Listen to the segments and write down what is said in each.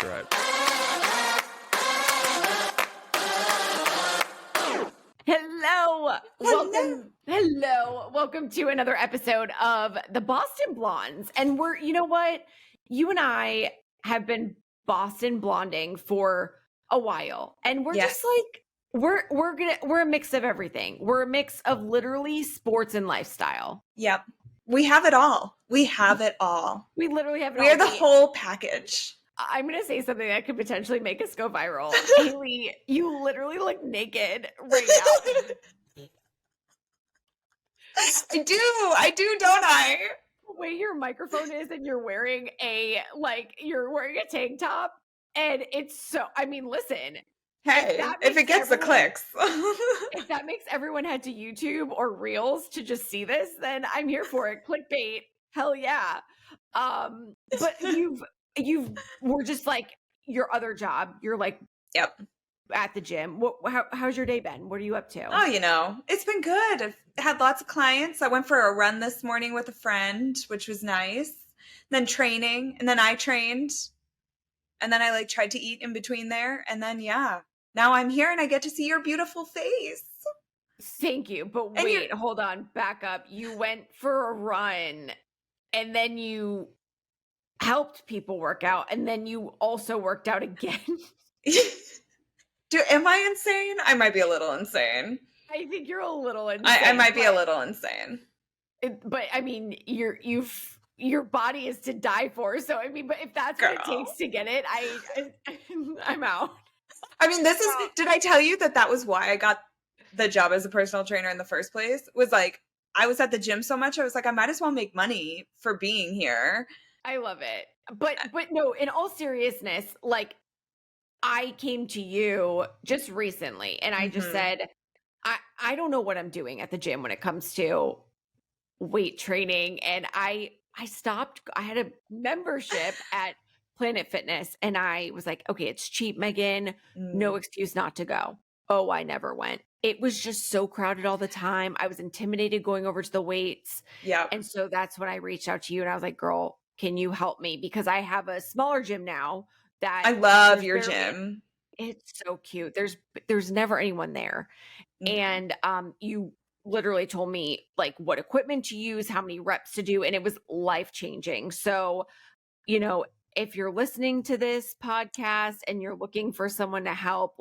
right. Welcome to another episode of the Boston Blondes. And you know what? You and I have been Boston blonding for a while. And we're just like, we're a mix of everything. We're a mix of literally sports and lifestyle. Yep. We have it all. We have it all. We literally have it all. We're the whole package. I'm going to say something that could potentially make us go viral. Haley, you literally look naked right now. I do, don't I? The way your microphone is and you're wearing a tank top and it's so, I mean, listen. Hey, if it gets the clicks. If that makes everyone head to YouTube or Reels to just see this, then I'm here for it. Clickbait. Hell yeah. But we're just like your other job. You're like, yep. At the gym. How's your day been? What are you up to? Oh, it's been good. I've had lots of clients. I went for a run this morning with a friend, which was nice. Then training, and then I trained. And then I tried to eat in between there. And then, now I'm here and I get to see your beautiful face. Thank you. But wait, hold on, back up. You went for a run and then you helped people work out and then you also worked out again. Am I insane? I might be a little insane. I think you're a little insane. I might be a little insane. But I mean, your body is to die for. So I mean, but if that's what it takes to get it, I'm out. I mean, did I tell you that was why I got the job as a personal trainer in the first place? Was like, I was at the gym so much. I was like, I might as well make money for being here. I love it. But no, in all seriousness, I came to you just recently and I just said, I don't know what I'm doing at the gym when it comes to weight training. And I stopped. I had a membership at Planet Fitness and I was like, okay, it's cheap, Megan. No excuse not to go. Oh, I never went. It was just so crowded all the time. I was intimidated going over to the weights. Yeah. And so that's when I reached out to you and I was like, girl, can you help me? Because I have a smaller gym now. I love your gym. It's so cute. There's never anyone there. And you literally told me what equipment to use, how many reps to do, and it was life-changing. So, if you're listening to this podcast and you're looking for someone to help,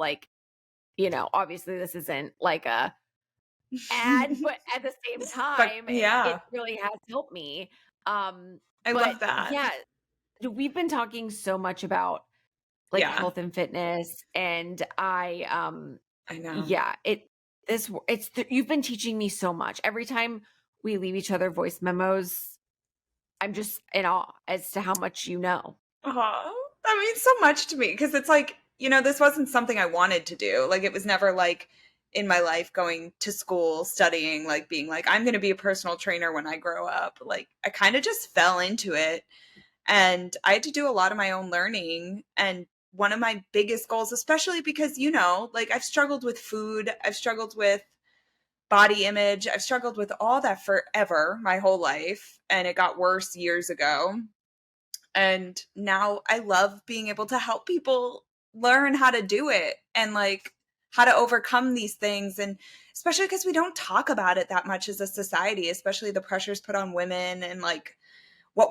obviously this isn't like a ad, but at the same time, it really has helped me. I love that. Yeah. We've been talking so much about health and fitness and I know. Yeah, you've been teaching me so much. Every time we leave each other voice memos, I'm just in awe as to how much you know. Oh, that means so much to me because it's this wasn't something I wanted to do. It was never in my life going to school, studying, being I'm going to be a personal trainer when I grow up. I kind of just fell into it and I had to do a lot of my own learning. And one of my biggest goals, especially because, I've struggled with food, I've struggled with body image, I've struggled with all that forever, my whole life. And it got worse years ago. And now I love being able to help people learn how to do it and how to overcome these things. And especially because we don't talk about it that much as a society, especially the pressures put on women and what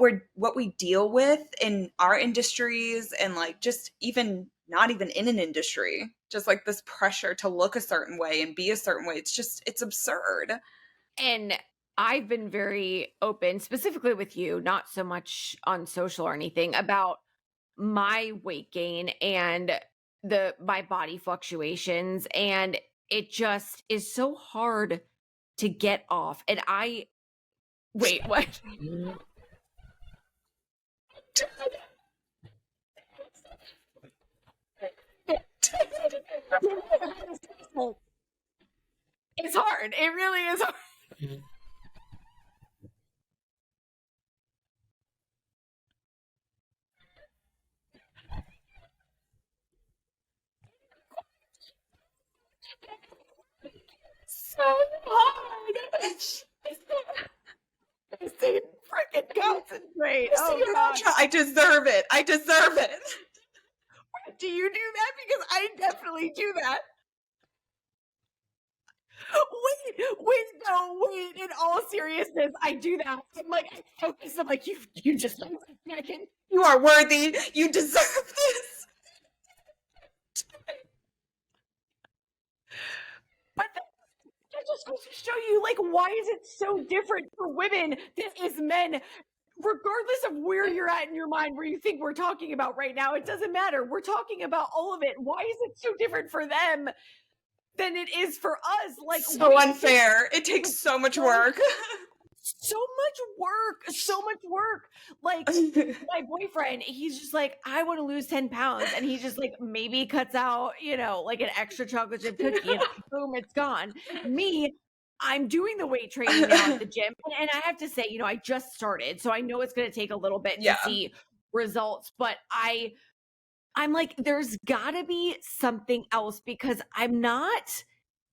we deal with in our industries and just even not even in an industry, just this pressure to look a certain way and be a certain way. It's absurd. And I've been very open, specifically with you, not so much on social or anything, about my weight gain and my body fluctuations. And it just is so hard to get off. And wait, what? It's hard. It really is hard. So hard. Freaking concentrate. Oh, God. I deserve it. do you do that? Because I definitely do that. Wait, in all seriousness, I do that. I'm like, I focus, I'm like, you just like a second. You are worthy. You deserve this. But that just goes to show you, like, why is it so different for women than is men? Regardless of where you're at in your mind, where you think we're talking about right now, it doesn't matter. We're talking about all of it. Why is it so different for them than it is for us? Like, So unfair. It takes so much work. So much work. Like, my boyfriend, he's just like, I want to lose 10 pounds. And he just like maybe cuts out, like an extra chocolate chip cookie and boom, it's gone. Me, I'm doing the weight training now at the gym. And I have to say, I just started. So I know it's going to take a little bit to see results, but I'm like, there's gotta be something else because I'm not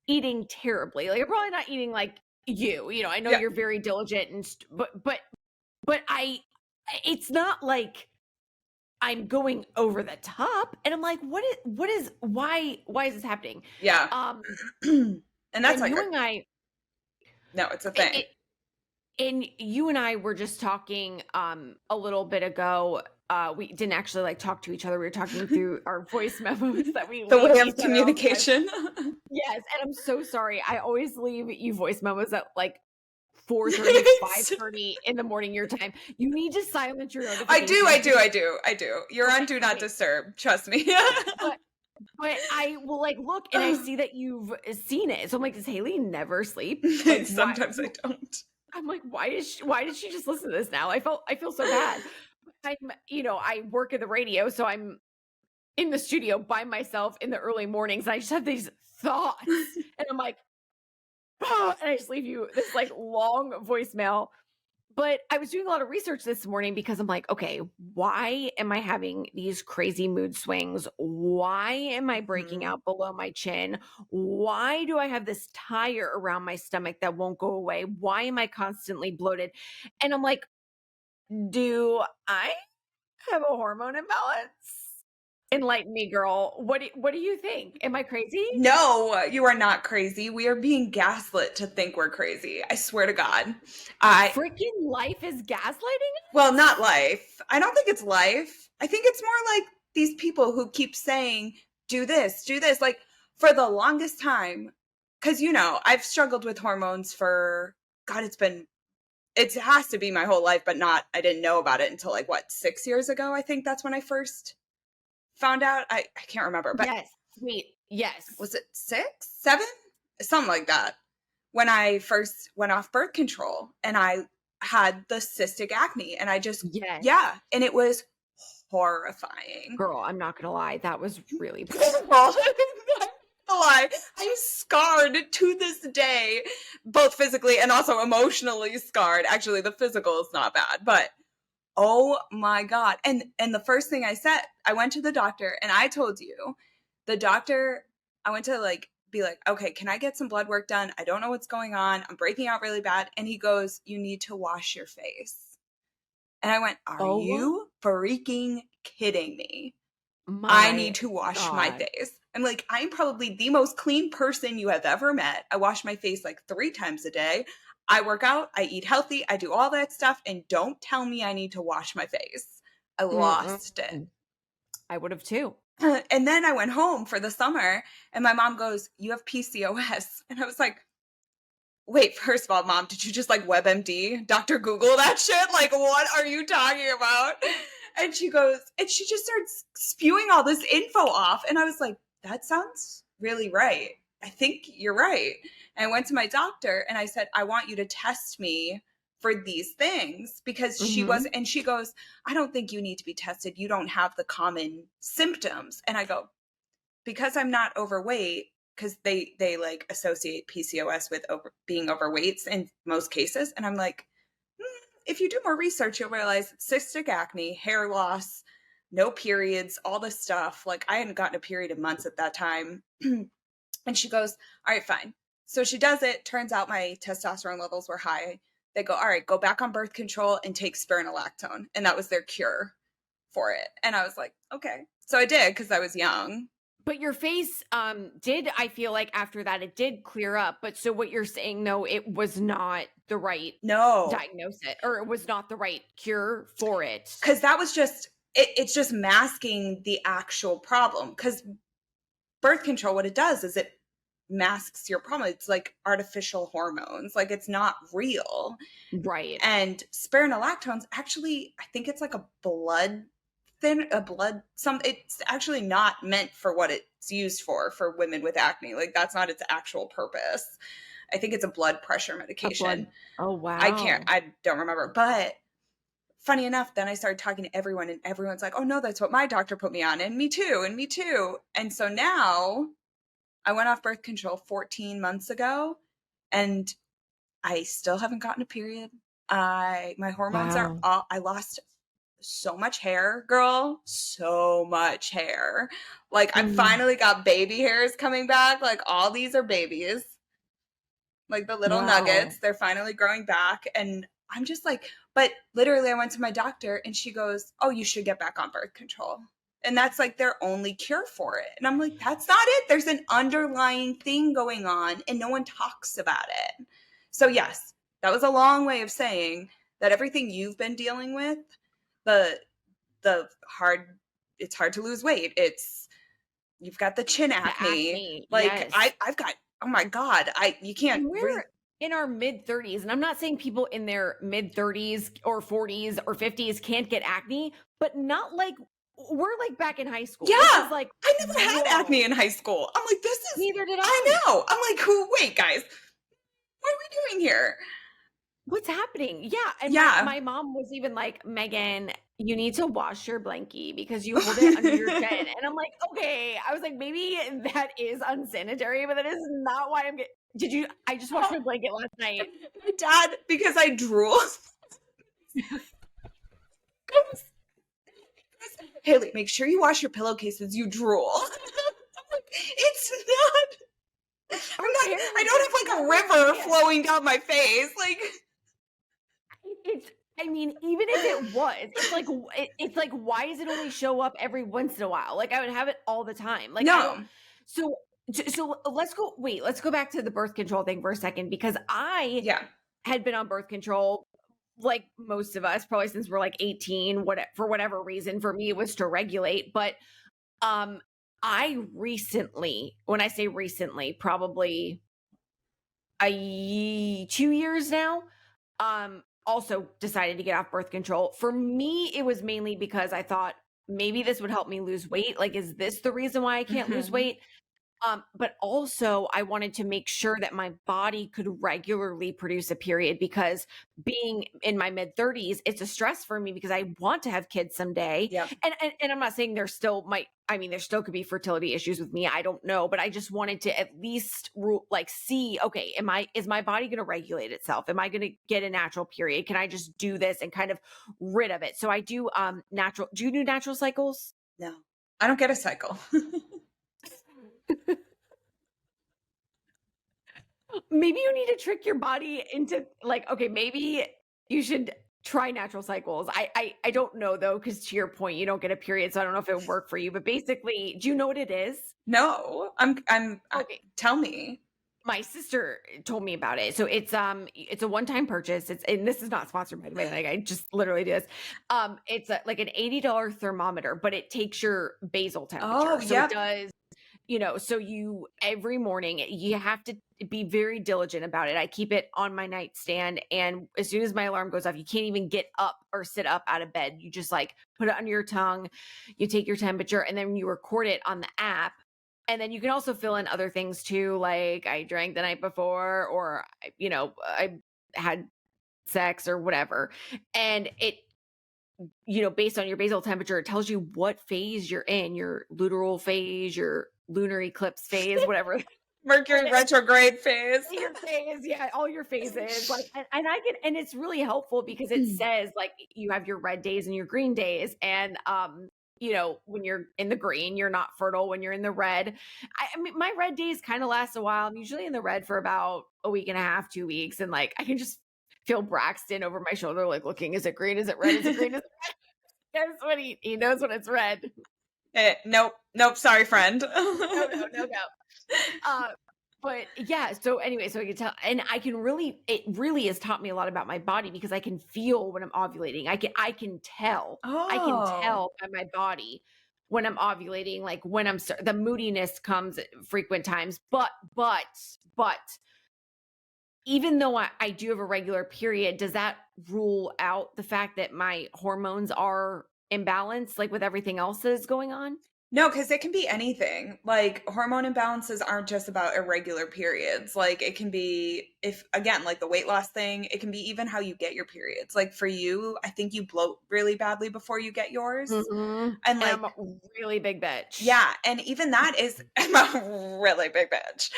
eating terribly. Like, I'm probably not eating like you. I know you're very diligent but it's not like I'm going over the top. And I'm like, why is this happening? Yeah. And that's and like you and I, no, it's a thing. and you and I were just talking a little bit ago. We didn't actually like talk to each other. We were talking through our voice memos that we The leave way of each other all the time. communication. Yes, and I'm so sorry. I always leave you voice memos at like 4:30, 5:30 in the morning your time. You need to silence your notifications. I do. You're on Do Not Disturb. Trust me. But I will like look and I see that you've seen it. So I'm like, does Haley never sleep? Like, sometimes I don't. I'm like, why did she just listen to this now? I feel so bad. I work at the radio, so I'm in the studio by myself in the early mornings. And I just have these thoughts and I'm like, oh, and I just leave you this like long voicemail. But I was doing a lot of research this morning because I'm like, okay, why am I having these crazy mood swings? Why am I breaking out below my chin? Why do I have this tire around my stomach that won't go away? Why am I constantly bloated? And I'm like, do I have a hormone imbalance? Enlighten me, girl. What do you think? Am I crazy? No, you are not crazy. We are being gaslit to think we're crazy. I swear to God. Freaking life is gaslighting us? Well, not life. I don't think it's life. I think it's more like these people who keep saying, do this, do this. Like for the longest time, because I've struggled with hormones for God, it has to be my whole life, but I didn't know about it until like 6 years ago. I think that's when I first found out. I can't remember, but yes, sweet. Yes. Was it 6, 7? Something like that. When I first went off birth control and I had the cystic acne and I just, and it was horrifying. Girl, I'm not going to lie. That was really I'm scarred to this day, both physically and also emotionally scarred. Actually, the physical is not bad, but oh my God. And the first thing I said, I went to the doctor and I told you, the doctor, I went to be like, okay, can I get some blood work done? I don't know what's going on. I'm breaking out really bad. And he goes, you need to wash your face. And I went, are you freaking kidding me? I need to wash my face. I'm like, I'm probably the most clean person you have ever met. I wash my face like 3 times a day. I work out, I eat healthy, I do all that stuff, and don't tell me I need to wash my face. I lost it. I would have too. And then I went home for the summer, and my mom goes, you have PCOS. And I was like, wait, first of all, Mom, did you just WebMD, Dr. Google that shit? Like, what are you talking about? And she goes, and she just starts spewing all this info off. And I was like, that sounds really right. I think you're right. And I went to my doctor and I said, I want you to test me for these things because she goes, I don't think you need to be tested. You don't have the common symptoms. And I go, because I'm not overweight, because they associate PCOS with being overweight in most cases. And I'm like, if you do more research, you'll realize cystic acne, hair loss, no periods, all this stuff. Like I hadn't gotten a period in months at that time. And she goes, all right, fine. So she does it. Turns out my testosterone levels were high. They go, all right, go back on birth control and take spironolactone. And that was their cure. for it. And I was like, okay. So I did because I was young. But your face, did I feel like after that it did clear up, but so what you're saying though, it was not the right No, diagnosis or it was not the right cure for it. because that was just, it's just masking the actual problem. Because birth control, what it does is it masks your problem. It's like artificial hormones, like it's not real. Right. And spironolactone's actually, I think it's like a blood some, it's actually not meant for what it's used for women with acne. Like that's not its actual purpose. I think it's a blood pressure A blood. medication. Oh, wow. I don't remember. But funny enough, then I started talking to everyone and everyone's like, oh no, that's what my doctor put me on. And me too. And me too. And so now I went off birth control 14 months ago and I still haven't gotten a period. My hormones are Wow. all, I lost so much hair, girl, so much hair. Like I Mm, finally got baby hairs coming back. Like all these are babies. Like the little wow. nuggets, they're finally growing back and I'm just like, but literally I went to my doctor and she goes, "Oh, you should get back on birth control." And that's like their only cure for it. And I'm like, that's not it. There's an underlying thing going on and no one talks about it. So yes, that was a long way of saying that everything you've been dealing with, the the hard it's hard to lose weight. It's you've got the chin The acne. acne, Like yes. I've got, oh my God, I you can't And breathe. we're in our mid-30s, and I'm not saying people in their mid-30s or 40s or 50s can't get acne, but not like we're like back in high school. Yeah, This is like, I never had acne whoa. in high school. I'm like, this is, Neither did I I. know. I'm like, who, wait, guys, what are we doing here? What's happening? Yeah, and my Yeah. my mom was even like, "Megan, you need to wash your blankie because you hold it under your chin." And I'm like, "Okay." I was like, "Maybe that is unsanitary, but that is not why I'm get." Did you I just washed my blanket last night. My dad, because I drool. Haley, make sure you wash your pillowcases. You drool. It's not. I Apparently, don't it's have like a not where river I am. flowing down my face. Like, It's I mean, even if it was, it's like it's like, why does it only show up every once in a while? Like, I would have it all the time. Like, I don't no. so so let's go back to the birth control thing for a second because I Yeah. had been on birth control like most of us, probably since we're like 18, for whatever reason. For me, it was to regulate. But um I recently, when I say recently, probably 2 years now, also decided to get off birth control. For me, it was mainly because I thought maybe this would help me lose weight. Like, is this the reason why I can't lose Hmm. weight? But also I wanted to make sure that my body could regularly produce a period because being in my mid 30s, it's a stress for me because I want to have kids someday. Yep. And I'm not saying there still might, I mean, there still could be fertility issues with me. I don't know, but I just wanted to at least like see, okay, is my body going to regulate itself? Am I going to get a natural period? Can I just do this and kind of rid of it? So I do natural. Do you do natural cycles? No. I don't get a cycle. Maybe you need to trick your body into like, okay, maybe you should try natural cycles. I don't know though, because to your point, you don't get a period, so I don't know if it would work for you. But basically, do you know what it is? No. Okay. Tell me. My sister told me about it. So it's a one-time purchase. It's and this is not sponsored by the way. Like I just literally do this. It's like an $80 thermometer, but it takes your basal Oh, temperature. So it yep. does so you every morning you have to be very diligent about it. I keep it on my nightstand and as soon as my alarm goes off, you can't even get up or sit up out of bed. You just like put it under your tongue, you take your temperature and then you record it on the app. And then you can also fill in other things too, like I drank the night before or I had sex or whatever. And it based on your basal temperature, it tells you what phase you're in, your luteal phase, your lunar eclipse phase, whatever Mercury retrograde phase. your phase, yeah, all your phases. Like, and I can, and it's really helpful because it says like you have your red days and your green days, and when you're in the green, you're not fertile. When you're in the red, I mean, my red days kind of last a while. I'm usually in the red for about a week and a half, 2 weeks, and like I can just feel Braxton over my shoulder, like looking, is it green? Is it red? Is it green? Is it red? Guess what? He knows when it's red. Nope. Nope. Sorry, friend. No, no, no, no. Uh, but yeah, so anyway, so I can tell, and it really has taught me a lot about my body because I can feel when I'm ovulating. I can Oh. tell by my body when I'm ovulating, like when the moodiness comes at frequent times. But even though I do have a regular period, does that rule out the fact that my hormones are imbalanced, like with everything else that is going on? No, because it can be anything. Like hormone imbalances aren't just about irregular periods. Like it can be, if again, like the weight loss thing, it can be even how you get your periods. Like for you, I think you bloat really badly before you get yours. Mhm. And And I'm like, a really big bitch. yeah, and even that is I'm a really big bitch.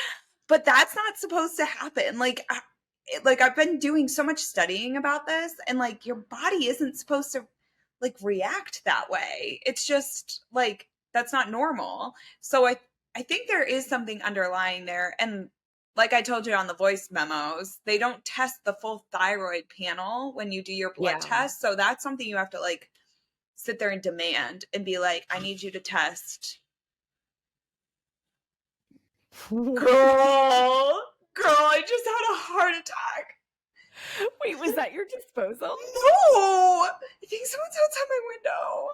But that's not supposed to happen. Like I've been doing so much studying about this, and like your body isn't supposed to like react that way. It's just like that's not normal. So I think there is something underlying there. And like I told you on the voice memos, they don't test the full thyroid panel when you do your blood Yeah. test. So that's something you have to like sit there and demand and be like, I need you to test. Girl, I just had a heart attack. Wait, was that your disposal? No, I think someone's outside my window.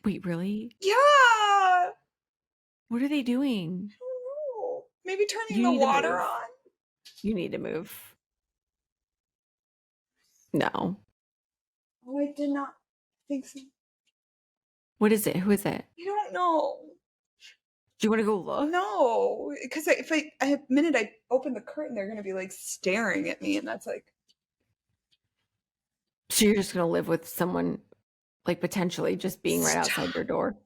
Wait, really? Yeah. What are they doing? I don't know. Maybe turning You the need to water move. on. You need to move. No. Oh, I did not think so. What is it? Who is it? I don't know. Do you want to go look? No, because if a minute I open the curtain, they're gonna be like staring at me, and that's like, So you're just gonna live with someone like potentially just being right outside stop. your door?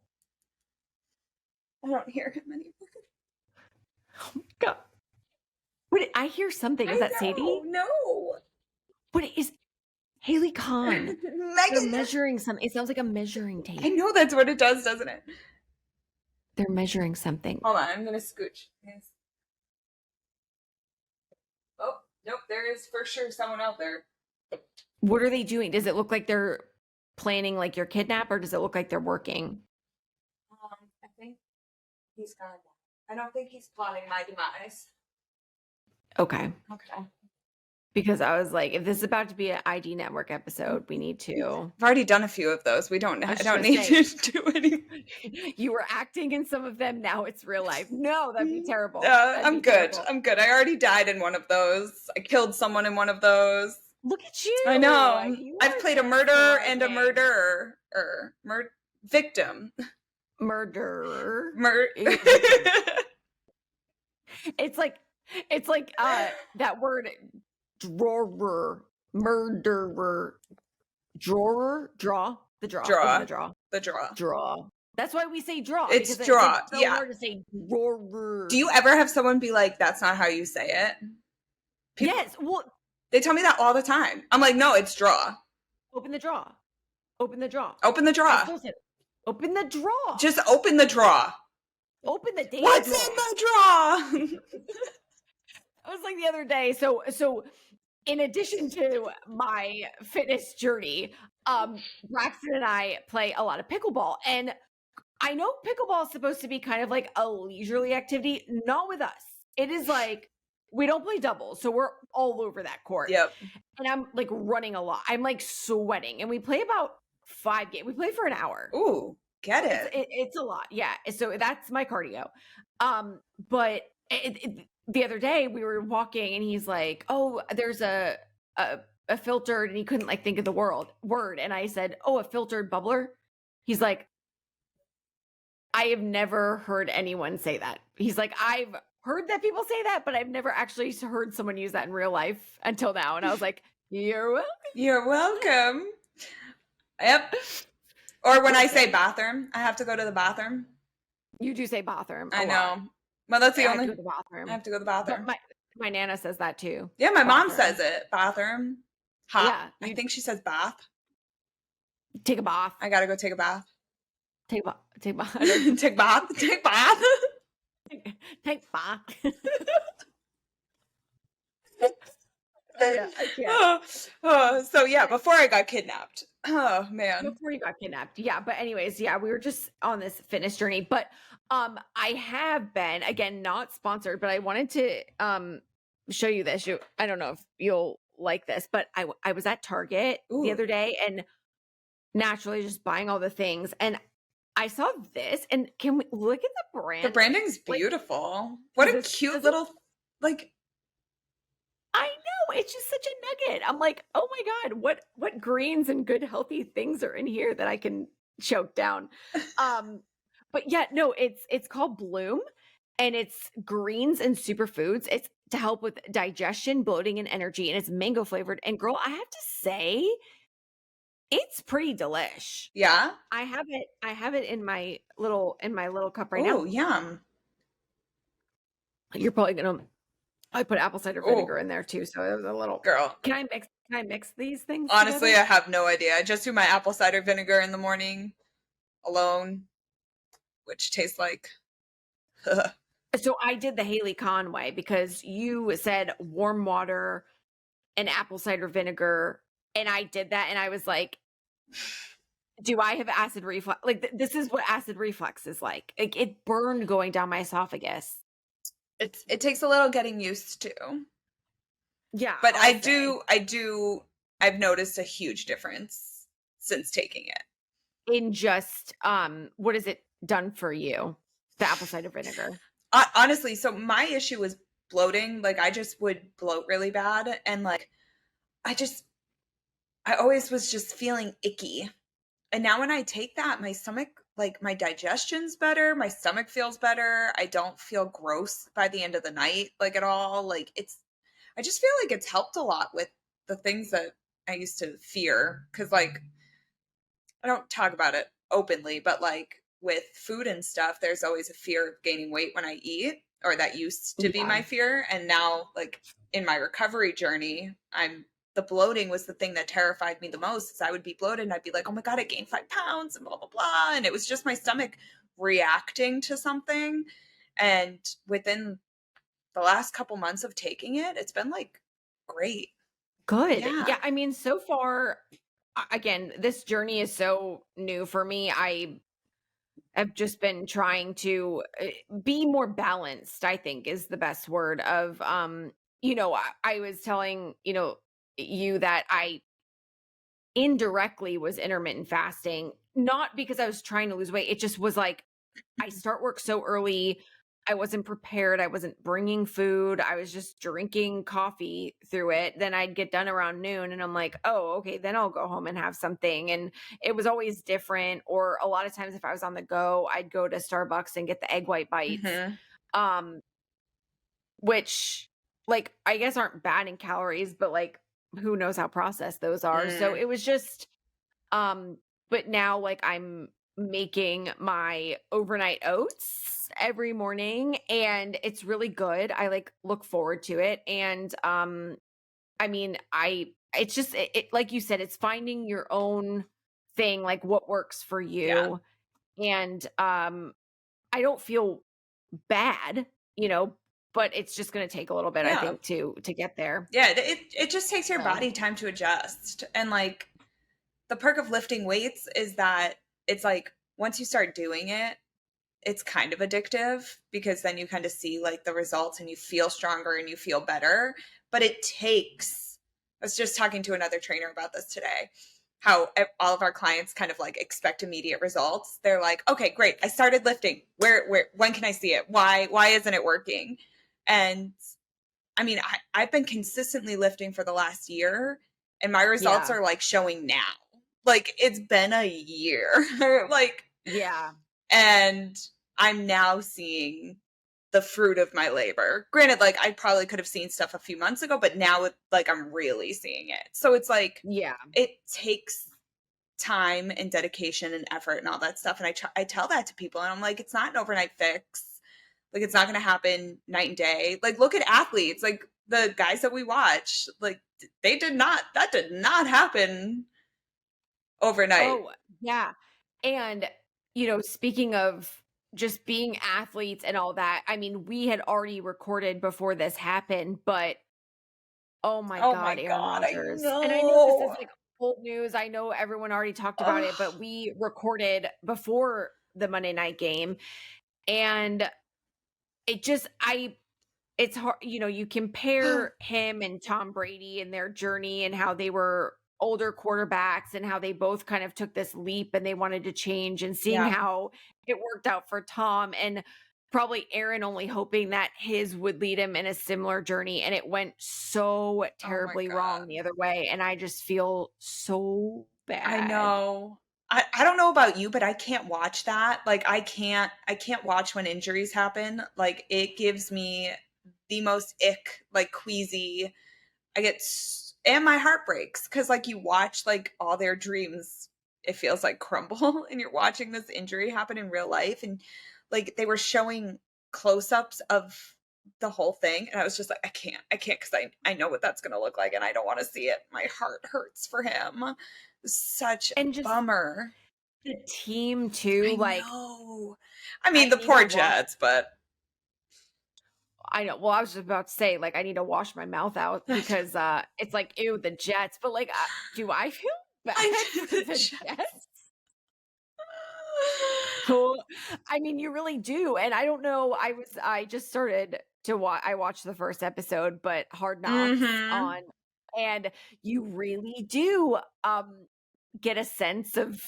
I don't hear him anymore. God. What? I hear something. Is I that Sadie? know. No. What is Haley Khan? They're Megan. measuring something. It sounds like a measuring tape. I know that's what it does, doesn't it? They're measuring something. Hold on, I'm gonna scooch. Yes. Oh, nope, there is for sure someone out there. What are they doing? Does it look like they're planning like your kidnap, or does it look like they're working? I think he's gone. I don't think he's plotting my demise. Okay. Okay. Because I was like, if this is about to be an ID Network episode, we need to. I've already done a few of those. I don't gonna need say. to do any. You were acting in some of them. Now it's real life. No, that'd be terrible. That'd I'm be good. terrible. I'm good. I already died in one of those. I killed someone in one of those. Look at you. I know. You I've are played a just murderer and a thriving. murderer. Victim. Murderer. It's like that word drawer. Murderer. Drawer. Draw. The draw. Draw. Open the draw. The draw. Draw. That's why we say draw. It's because draw. It's so yeah. hard to say drawer. Do you ever have someone be like, "That's not how you say it"? Yes. Well, they tell me that all the time. I'm like, "No, it's draw." open the draw. Open the draw. Open the draw. I still said, open the draw. Just open the draw. Open the damn What's draw. in the draw? I was like the other day. So in addition to my fitness journey, Braxton and I play a lot of pickleball, and I know pickleball is supposed to be kind of like a leisurely activity. Not with us. It is like we don't play doubles, so we're all over that court. Yep. And I'm like running a lot. I'm like sweating, and we play about 5 games. We play for an hour. Ooh, get it. It's a lot. Yeah. So that's my cardio. But the other day we were walking and he's like, oh, there's a filtered, and he couldn't like think of the word. And I said, oh, a filtered bubbler. He's like, I have never heard anyone say that. He's like, I've heard that people say that, but I've never actually heard someone use that in real life until now. And I was like, you're welcome. You're welcome. Yep. Or when I say bathroom, I have to go to the bathroom. You do say bathroom. I know. Well, that's the only. I have to go to the bathroom. I have to go to the bathroom. My Nana says that too. Yeah, my mom says it. Bathroom. Hot. Yeah. I think she says bath. Take a bath. I gotta go take a bath. Take a bath. Take bath. Take bath. Take bath. Yeah, I can't. Oh, so yeah, before I got kidnapped. Oh man. Before you got kidnapped. Yeah, but anyways, yeah, we were just on this fitness journey, but, I have been again, not sponsored, but I wanted to, show you this. I don't know if you'll like this, but I was at Target the Ooh, other day and naturally just buying all the things, and I saw this, and can we look at the the brand? branding's Like, beautiful. What does a this cute does this little like I know, it's just such a nugget. I'm like, "Oh my god, what greens and good healthy things are in here that I can choke down?" Um, but yeah, no, it's called Bloom, and it's greens and superfoods. It's to help with digestion, bloating, and energy, and it's mango flavored, and girl, I have to say, it's pretty delish. yeah. I have it in my little cup right Oh, now. yum. You're probably gonna I put apple cider Oh, vinegar in there too, so it was a little girl. can I mix these things Honestly, together? I have no idea. I just do my apple cider vinegar in the morning alone, which tastes like So I did the Haley Conway because you said warm water and apple cider vinegar, and I did that, and I was like, "Do I have acid reflux?" Like, this is what acid reflux is like. Like, it burned going down my esophagus. it takes a little getting used to. Yeah, But I'll say. I've noticed a huge difference since taking it. In just, what has it done for you? The apple cider vinegar. Honestly, so my issue was bloating. Like I just would bloat really bad and like I just I always was just feeling icky. And now when I take that, my stomach, like my digestion's better, my stomach feels better. I don't feel gross by the end of the night, like at all. Like I just feel like it's helped a lot with the things that I used to fear. Cause like, I don't talk about it openly, but like with food and stuff, there's always a fear of gaining weight when I eat, or that used to be Yeah. my fear. And now, like in my recovery journey, the bloating was the thing that terrified me the most. Is I would be bloated and I'd be like, oh my God, I gained 5 pounds and blah, blah, blah. And it was just my stomach reacting to something. And within the last couple months of taking it, it's been like great. Good. Yeah. Yeah, I mean, so far, again, this journey is so new for me. I've just been trying to be more balanced, I think is the best word of I was telling, you that I indirectly was intermittent fasting, not because I was trying to lose weight. It just was like I start work so early. I wasn't prepared. I wasn't bringing food. I was just drinking coffee through it. Then I'd get done around noon and I'm like, oh, okay, then I'll go home and have something. And it was always different. Or a lot of times if I was on the go, I'd go to Starbucks and get the egg white bites, Hmm. um, which like I guess aren't bad in calories, but like who knows how processed those are. So Mm. it was just um, but now like I'm making my overnight oats every morning and it's really good. I like look forward to it and I mean, I it's just like you said it's finding your own thing like what works for Yeah. you and I don't feel bad, but it's just going to take a little bit I Yeah. think to get there. Yeah, it just takes your So, body time to adjust. And like the perk of lifting weights is that it's like once you start doing it, it's kind of addictive because then you kind of see like the results and you feel stronger and you feel better. But it takes, I was just talking to another trainer about this today, how all of our clients kind of like expect immediate results. They're like, okay, great. I started lifting. When can I see it? Why isn't it working? And I mean, I've been consistently lifting for the last year, and my results yeah. are like showing now. Like it's been a year, like, Yeah. and I'm now seeing the fruit of my labor. Granted, like I probably could have seen stuff a few months ago, but now like I'm really seeing it. So it's like Yeah. it takes time and dedication and effort and all that stuff. And I tell that to people, and I'm like, it's not an overnight fix. Like it's not going to happen night and day. Like look at athletes, like the guys that we watch, like that did not happen overnight. Oh, yeah. And, speaking of just being athletes and all that, I mean, we had already recorded before this happened, but Oh my Oh my God, Aaron god, I Rodgers. And I know this is know. like old news. I know everyone already talked about it, but Ugh. we recorded before the Monday night game and it just I it's hard, you compare him and Tom Brady and their journey and how they were older quarterbacks and how they both kind of took this leap and they wanted to change and seeing Yeah. how it worked out for Tom and probably Aaron only hoping that his would lead him in a similar journey and it went so Oh my terribly wrong god. the other way and I just feel so I bad. know. I don't know about you, but I can't watch that. Like I can't watch when injuries happen. Like it gives me the most ick, like queasy. And my heart breaks cuz like you watch like all their dreams it feels like crumble and you're watching this injury happen in real life and like they were showing close-ups of the whole thing and I was just like I can't cuz I know what that's going to look like and I don't want to see it. My heart hurts for him. Such a And just bummer. the team too, I like know. I mean, I the need to poor wash Jets, but I know. Well, I was just about to say, like, I need to wash my mouth out because it's like, ew, the Jets. But like, do I feel bad I know for the the Jets. Jets? Oh, I mean, you really do. And I don't know. I just started to watch. I watched the first episode, but Hard Knocks Mhm. on, and you really do get a sense of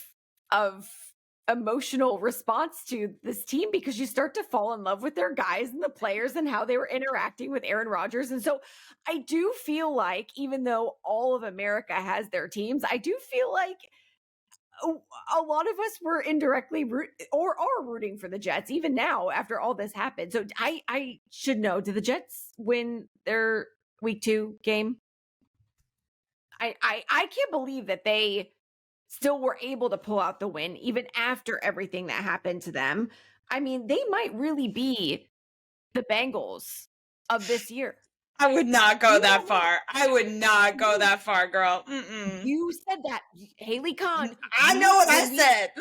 emotional response to this team because you start to fall in love with their guys and the players and how they were interacting with Aaron Rodgers. And so I do feel like even though all of America has their teams, I do feel like a lot of us were indirectly or are rooting for the Jets even now after all this happened. So I should know, did the Jets win their week 2 game? I can't believe that they still were able to pull out the win even after everything that happened to them. I mean, they might really be the Bengals of this year. I would not go You that don't know. far. I would not go You that far, girl. Mm-mm. you said that. Haley Khan, I know what I when we said.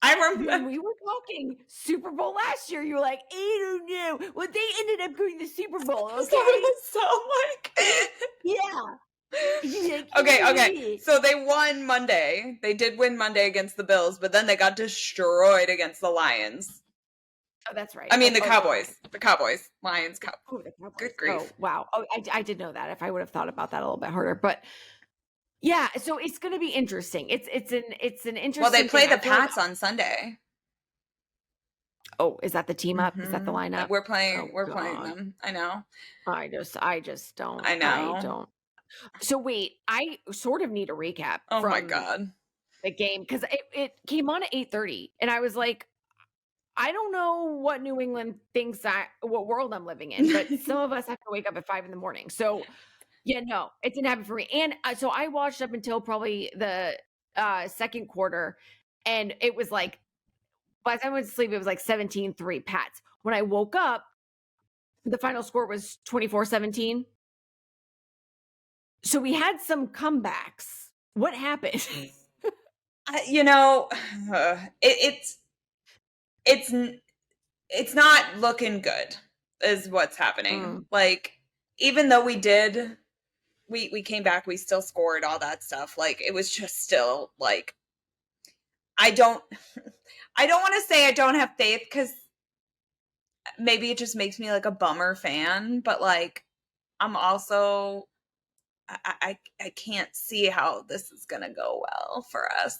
I when remember. we were talking Super Bowl last year, you were like, I don't know. Well, they ended up going to the Super Bowl, That's what okay? it sound like. Yeah. You're like, Okay. "Eh." So they won Monday. They did win Monday against the Bills, but then they got destroyed against the Lions. Oh, that's right. I mean, the The Lions. Cowboys. The Cowboys. Lions. Oh, the Good Cowboys. Oh, grief. wow. Oh, I did know that. If I would have thought about that a little bit harder, but yeah, so it's gonna be interesting. It's an Well, they interesting play thing. the I feel like Pats on Sunday. oh, is that the team up? Is that the lineup? We're playing. Oh We're playing god. them. I know. I just don't. I I know. don't. So wait, I sort of need a recap Oh my from god. the game because it came on at 8:30 and I was like, I don't know what New England thinks what world I'm living in, but some of us have to wake up at 5 in the morning. So yeah, no, it didn't happen for me, and, so I watched up until probably the, 2nd quarter, and it was like by the time I went to sleep, it was like 17-3 Pats. When I woke up, the final score was 24-17. So we had some comebacks. What happened? You know, it's it's not looking good. Is what's happening. Mm. Like even though we came back, we still scored all that stuff. Like it was just still like I don't I don't want to say I don't have faith because maybe it just makes me like a bummer fan, but like I'm also I can't see how this is gonna go well for us.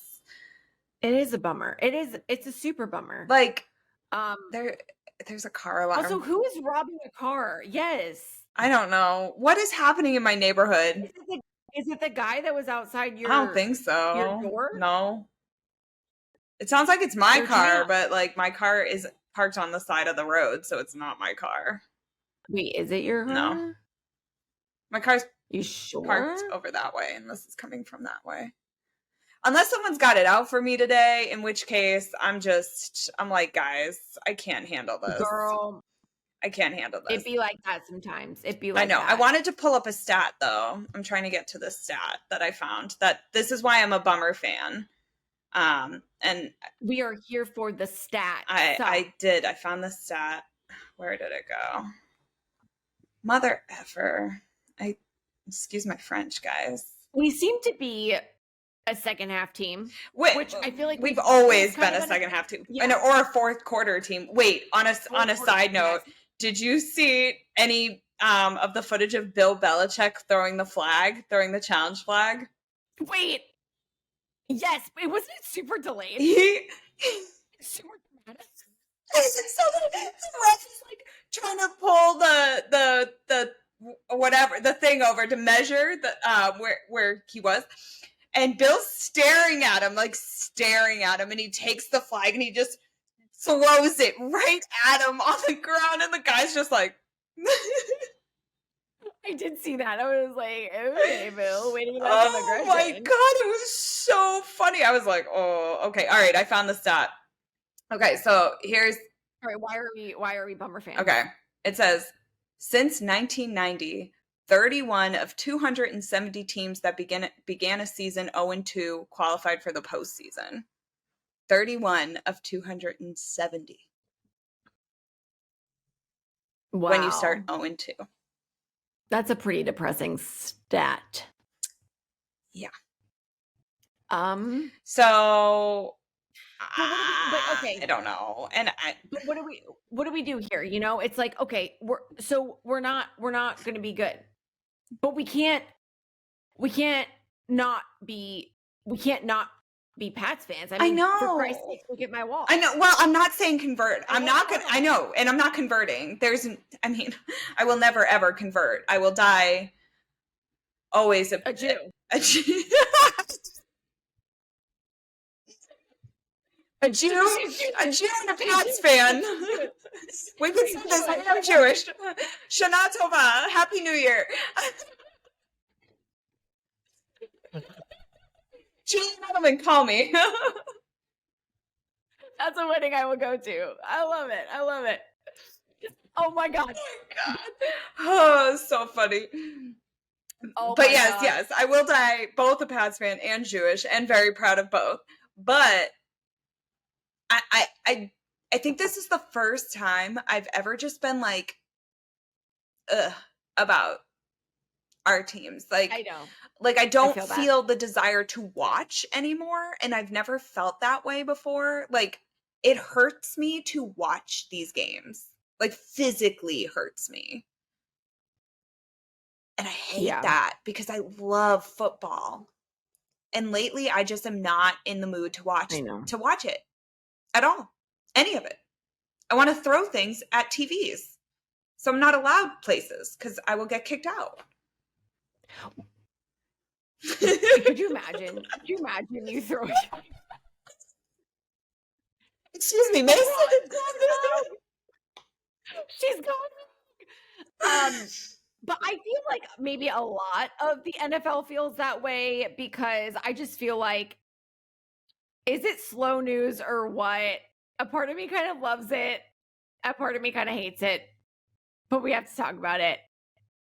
It is a bummer. It's a super bummer. Like Um, there there's a car also, alarm. who is robbing a car? Yes. I don't know what is happening in my neighborhood. Is it the guy that was outside I don't think your so. door? No, it sounds like it's my They're trying car, to but like my car is parked on the side of the road, so it's not my car. wait, is it your No, car? my car's You parked sure? over that way, and this is coming from that way. Unless someone's got it out for me today, in which case I'm like, guys, I can't handle this. Girl, I can't handle it this. be like that sometimes. It be I like know. I that. wanted to pull up a stat though. I'm trying to get to the stat that I found that this is why I'm a bummer fan. And We are here for the stats. I found the stat. Where did it go? Mother effer. Excuse my French, guys. We seem to be a second half team, Wait, which I feel like we've we've always kind been of a been second half team, yeah, or a fourth quarter team. Wait, on fourth a quarter, side yes. note, did you see any of the footage of Bill Belichick throwing the challenge flag? Wait, yes, it wasn't it super delayed, He super dramatic. so the ref is like trying to pull the whatever the thing over to measure the where he was, and Bill's staring at him, and he takes the flag and he just throws it right at him on the ground, and the guy's just like. I did see that. I was like, okay, Bill, waiting on some Oh aggression. my god, it was so funny. I was like, oh, okay, all right, I found the stat. Okay, so here's All right, why are we Bummer fans? okay. It says since 1990, 31 of 270 teams that began a season 0-2 qualified for the postseason. 31 of 270 Wow. when you start 0-2. That's a pretty depressing stat. Yeah. So but okay. I don't know. And but what do we do here? You know, it's like, okay, we're not going to be good. But we can't not be Pats fans. I mean, know. for Christ's sake, look at my wall. I know. Well, I'm not saying convert. I know, and I'm not converting. I will never ever convert. I will die always a Jew. A Jew. A Jew and a Pats fan. We could say this. I'm Jewish. Shana Tova. Happy New Year. Julian Edelman, call me. That's a wedding I will go to. I love it. Oh my god. Oh, so funny. Oh, but yes, I will die both a Pats fan and Jewish, and very proud of both. But I think this is the first time I've ever just been like, about our teams. Like, I know. Like, I don't feel the desire to watch anymore, and I've never felt that way before. Like, it hurts me to watch these games. Like, physically hurts me. And I hate that because I love football. And lately I just am not in the mood to watch it at all. Any of it. I want to throw things at TVs. So I'm not allowed places because I will get kicked out. Could you imagine? You throwing? Excuse me, Mason. She's gone. But I feel like maybe a lot of the NFL feels that way because I just feel like, is it slow news or what? A part of me kind of loves it. A part of me kind of hates it. But we have to talk about it.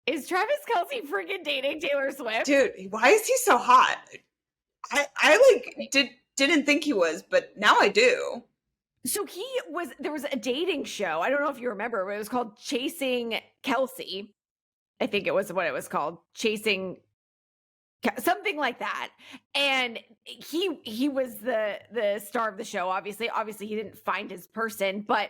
Is Travis Kelce freaking dating Taylor Swift? Dude, why is he so hot? I didn't think he was, but now I do. So there was a dating show. I don't know if you remember, but it was called Chasing Kelce. I think it was what it was called, Chasing something like that. And he was the star of the show. Obviously he didn't find his person, but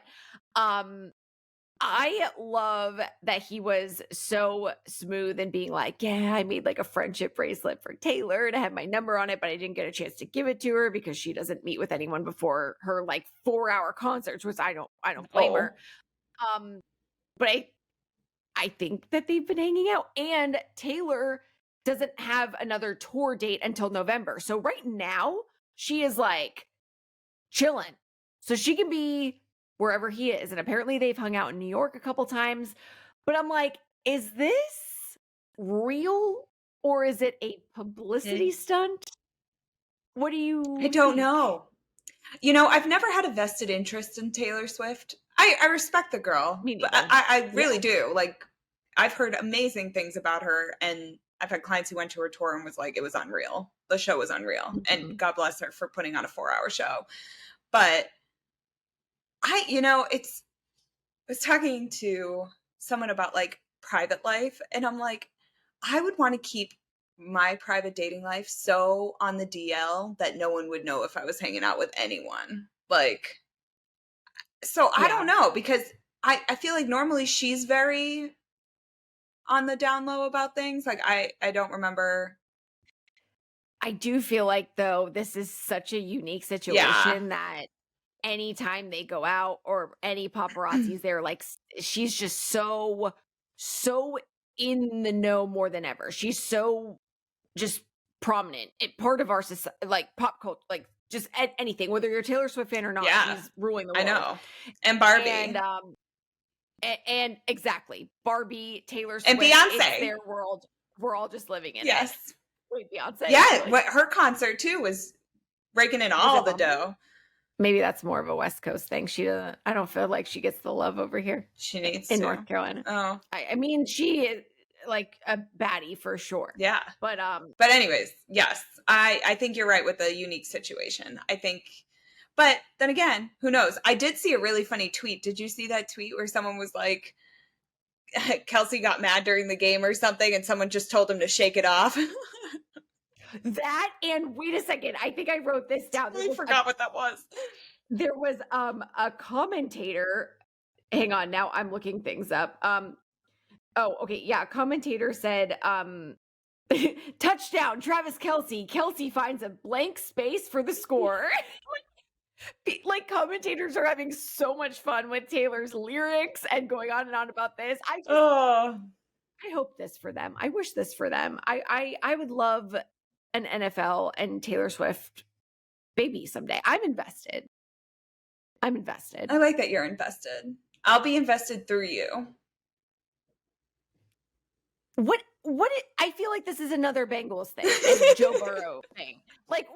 I love that he was so smooth and being like, yeah, I made like a friendship bracelet for Taylor to have my number on it, but I didn't get a chance to give it to her because she doesn't meet with anyone before her like 4-hour concerts, which I don't blame her. But I think that they've been hanging out, and Taylor doesn't have another tour date until November. So right now she is like chilling. So she can be wherever he is. And apparently they've hung out in New York a couple times. But I'm like, is this real or is it a publicity stunt? What do you I don't know. You know, I've never had a vested interest in Taylor Swift. I respect the girl. Me neither. I really do. Like, I've heard amazing things about her, and I've had clients who went to her tour and was like, it was unreal. The show was unreal. Mm-hmm. And God bless her for putting on a 4-hour show. But I was talking to someone about like private life, and I'm like, I would want to keep my private dating life so on the DL that no one would know if I was hanging out with anyone. Like, so I don't Yeah. know because I feel like normally she's very on the down low about things. Like I don't remember. I do feel like, though, this is such a unique Yeah. situation that anytime they go out or any paparazzi's there, like, she's just so in the know more than ever. She's so just prominent, part of our society, like, pop culture, like, just anything, whether you're a Taylor Swift fan or not, Yeah. she's ruling the I world. know. And And, Barbie and exactly, Barbie, Taylor and Swift, it's Beyonce. their world. We're all just living in it. Yes. Wait, Beyonce? Yeah, Really? what her concert too was raking in Was all it the Bumble? dough. Maybe that's more of a West Coast thing. She doesn't, I don't feel like she gets the love over here She needs in North to. Carolina. Oh, I mean, she is like a baddie for sure. yeah. But But anyways, yes, I think you're right with the unique situation. I think, but then again, who knows? I did see a really funny tweet. Did you see that tweet where someone was like, Kelce got mad during the game or something, and someone just told him to shake it off? that, and wait a second, I think I wrote this down. I forgot what that was. There was a commentator. Hang on, now I'm looking things up. Oh, okay, yeah, commentator said touchdown, Travis Kelce. Kelce finds a blank space for the score. Like, commentators are having so much fun with Taylor's lyrics and going on and on about this. Oh, I hope this for them. I wish this for them. I would love an NFL and Taylor Swift baby someday. I'm invested. I'm invested. I like that you're invested. I'll be invested through you. I feel like this is another Bengals thing and Joe Burrow thing. Like,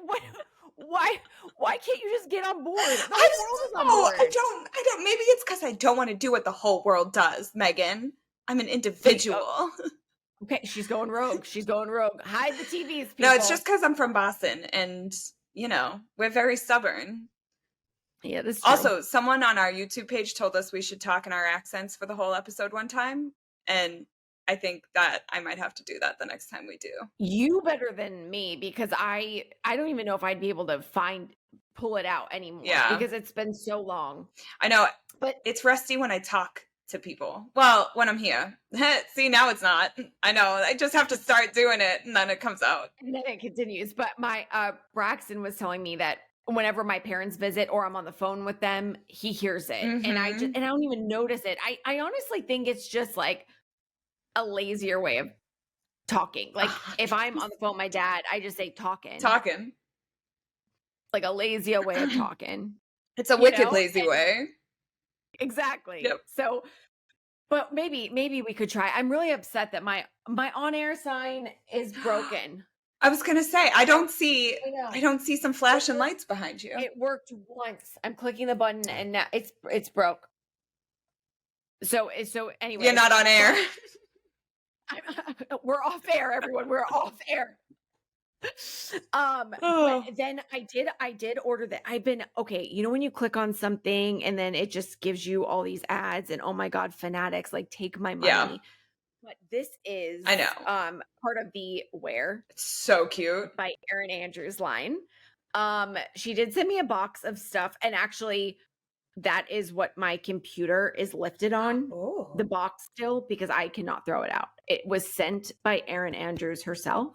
why can't you just get on board? The I whole world is don't on know. board. I don't. Maybe it's because I don't want to do what the whole world does, Megan. I'm an individual. Okay, she's going rogue. She's going rogue. Hide the TVs, people. No, it's just because I'm from Boston and, we're very stubborn. Yeah, this is true. Also, someone on our YouTube page told us we should talk in our accents for the whole episode one time. And I think that I might have to do that the next time we do. You better than me because I don't even know if I'd be able to pull it out anymore. Yeah. Because it's been so long. I know, but it's rusty when I talk to people. Well, when I'm here. See, now it's not. I know. I just have to start doing it and then it comes out. And then it continues. But my Braxton was telling me that whenever my parents visit or I'm on the phone with them, he hears it. Mm-hmm. And I don't even notice it. I honestly think it's just like a lazier way of talking. Like if I'm on the phone with my dad, I just say talking. Like a lazier way of talking. It's a wicked lazy way. Exactly. Yep. So, but maybe we could try. I'm really upset that my on-air sign is broken. I was gonna say I don't see some flashing lights behind you. It worked once. I'm clicking the button and now it's broke. So anyway, you're not on air. We're off air, everyone. We're off air. But then I did order that. I've been okay. You know when you click on something and then it just gives you all these ads and oh my god, fanatics, like take my money. Yeah. But this is I know. Part of the Wear. It's so cute. By Erin Andrews line. She did send me a box of stuff and actually that is what my computer is lifted on. Oh. The box still because I cannot throw it out. It was sent by Erin Andrews herself.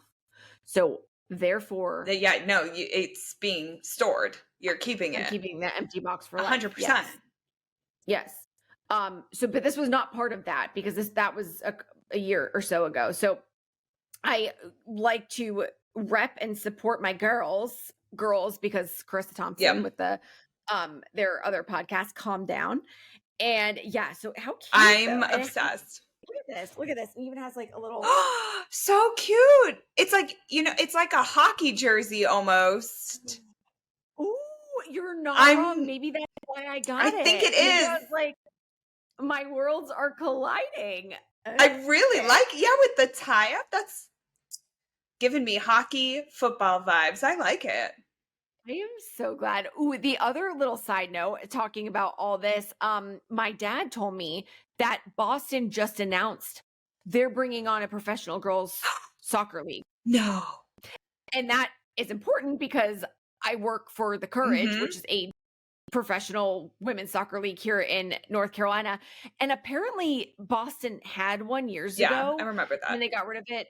So therefore it's being stored. You're keeping it. I'm keeping that empty box for 100%. Yes. So but this was not part of that because that was a year or so ago. So I like to rep and support my girls because Carissa Thompson with the their other podcast, Calm Down. And yeah, so how cute. I'm obsessed. Look at this. It even has like a little so cute. It's like, it's like a hockey jersey almost. Ooh, you're not wrong. Maybe that's why I got it. I think it is. Because, like my worlds are colliding. I really like with the tie-up. That's giving me hockey, football vibes. I like it. I am so glad. Ooh, the other little side note, talking about all this, my dad told me that Boston just announced they're bringing on a professional girls soccer league. No. And that is important because I work for the Courage, Mhm. which is a professional women's soccer league here in North Carolina. And apparently Boston had one years Yeah, I ago remember and that. they got rid of it.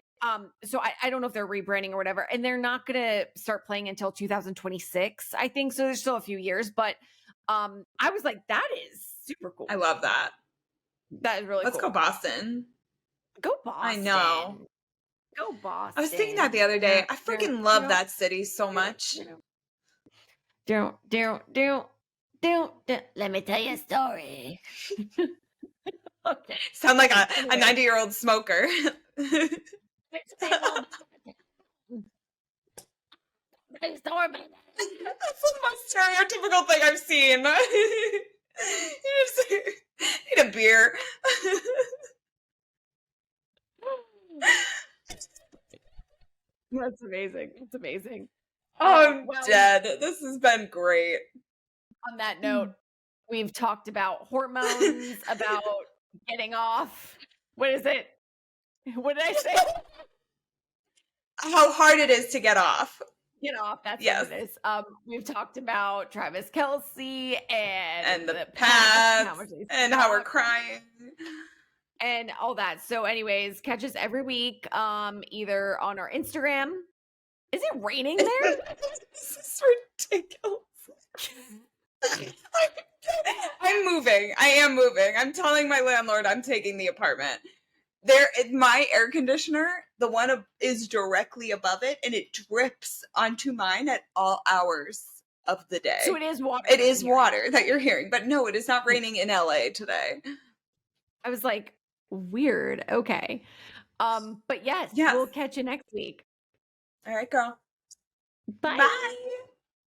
So I don't know if they're rebranding or whatever. And they're not gonna start playing until 2026, I think. So there's still a few years, but I was like, that is super I cool. love that. That is really Let's go cool. Boston. Go I know. Boston. Go I was thinking that the Boston. other day. Down, I down, freaking love down, that city so down, much. down. Don't. Let me tell you a story. Okay. Sound like a Anyway, 90-year-old smoker. it's a big old big story, baby. That's the most stereotypical thing I've seen. You just need a beer. That's amazing. That's amazing. I'm Well, dead. This has been great. on that note, we've talked about hormones, about getting off. What is it? What did I say? How hard it is to get off. Get off. That's Yes. what it is. We've talked about Travis Kelce And the the past, how past much they and how we're suck, crying. and all that. So, anyways, catch us every week, either on our Instagram. Is it raining there? This is ridiculous. I'm moving. I am moving. I'm telling my landlord I'm taking the apartment. My air conditioner, the one is directly above it, and it drips onto mine at all hours of the day. So it is water. It is water that you're hearing, but no, it is not raining in LA today. I was like, weird. Okay. But yes, Yes. we'll catch you next week. All right, girl. Bye. Bye.